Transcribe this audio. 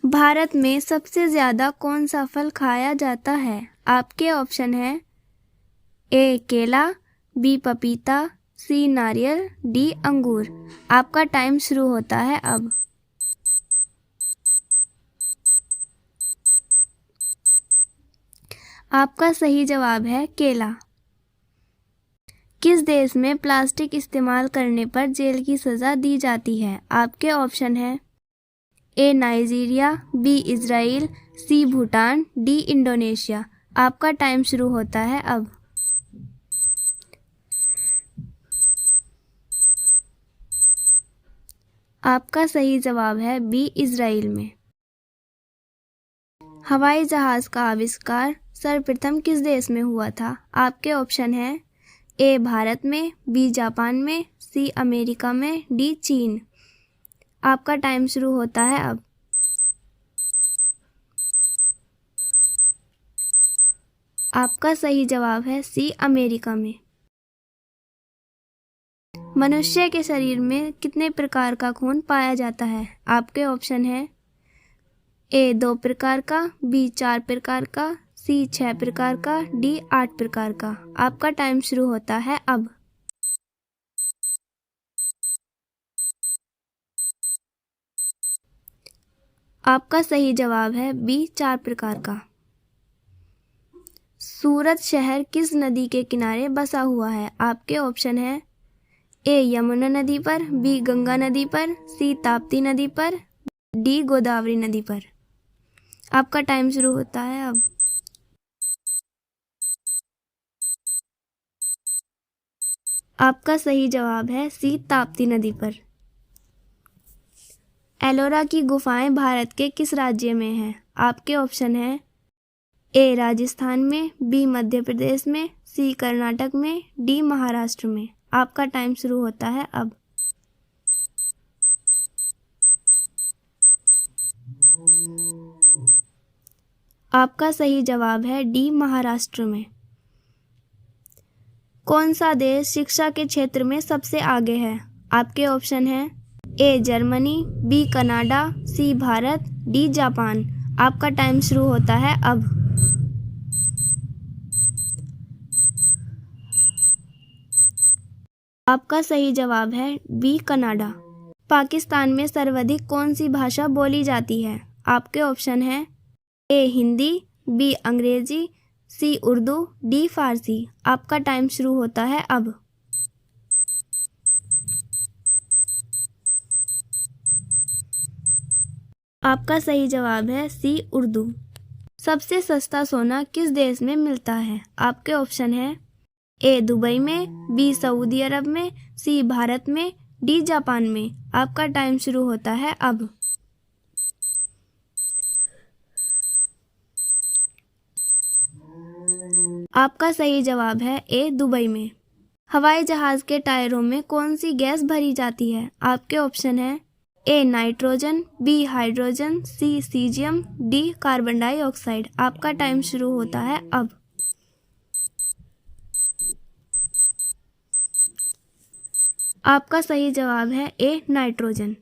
भारत में सबसे ज़्यादा कौन सा फल खाया जाता है? आपके ऑप्शन है ए केला, बी पपीता, सी नारियल, डी अंगूर। आपका टाइम शुरू होता है अब। आपका सही जवाब है केला। किस देश में प्लास्टिक इस्तेमाल करने पर जेल की सज़ा दी जाती है? आपके ऑप्शन है ए नाइजीरिया, बी इज़राइल, सी भूटान, डी इंडोनेशिया। आपका टाइम शुरू होता है अब। आपका सही जवाब है बी इज़राइल में। हवाई जहाज़ का आविष्कार सर्वप्रथम किस देश में हुआ था? आपके ऑप्शन है ए भारत में, बी जापान में, सी अमेरिका में, डी चीन। आपका टाइम शुरू होता है अब। आपका सही जवाब है सी अमेरिका में। मनुष्य के शरीर में कितने प्रकार का खून पाया जाता है? आपके ऑप्शन है ए 2 प्रकार का, बी 4 प्रकार का, सी 6 प्रकार का, डी 8 प्रकार का। आपका टाइम शुरू होता है अब। आपका सही जवाब है बी 4 प्रकार का। सूरत शहर किस नदी के किनारे बसा हुआ है? आपके ऑप्शन है ए यमुना नदी पर, बी गंगा नदी पर, सी ताप्ती नदी पर, डी गोदावरी नदी पर। आपका टाइम शुरू होता है अब। आपका सही जवाब है सी ताप्ती नदी पर। एलोरा की गुफाएं भारत के किस राज्य में हैं? आपके ऑप्शन है ए राजस्थान में, बी मध्य प्रदेश में, सी कर्नाटक में, डी महाराष्ट्र में। आपका टाइम शुरू होता है अब। आपका सही जवाब है डी महाराष्ट्र में। कौन सा देश शिक्षा के क्षेत्र में सबसे आगे है? आपके ऑप्शन है A Germany, B Canada, C Bharat, D Japan. आपका टाइम शुरू होता है अब। आपका सही जवाब है बी कनाडा। पाकिस्तान में सर्वाधिक कौन सी भाषा बोली जाती है? आपके ऑप्शन है ए हिंदी, बी अंग्रेजी, सी उर्दू, डी फारसी। आपका टाइम शुरू होता है अब। आपका सही जवाब है सी उर्दू। सबसे सस्ता सोना किस देश में मिलता है? आपके ऑप्शन है ए दुबई में, बी सऊदी अरब में, सी भारत में, डी जापान में। आपका टाइम शुरू होता है अब। आपका सही जवाब है ए दुबई में। हवाई जहाज के टायरों में कौन सी गैस भरी जाती है? आपके ऑप्शन है A nitrogen, B hydrogen, C caesium, D carbon dioxide. आपका टाइम शुरू होता है अब। आपका सही जवाब है ए नाइट्रोजन।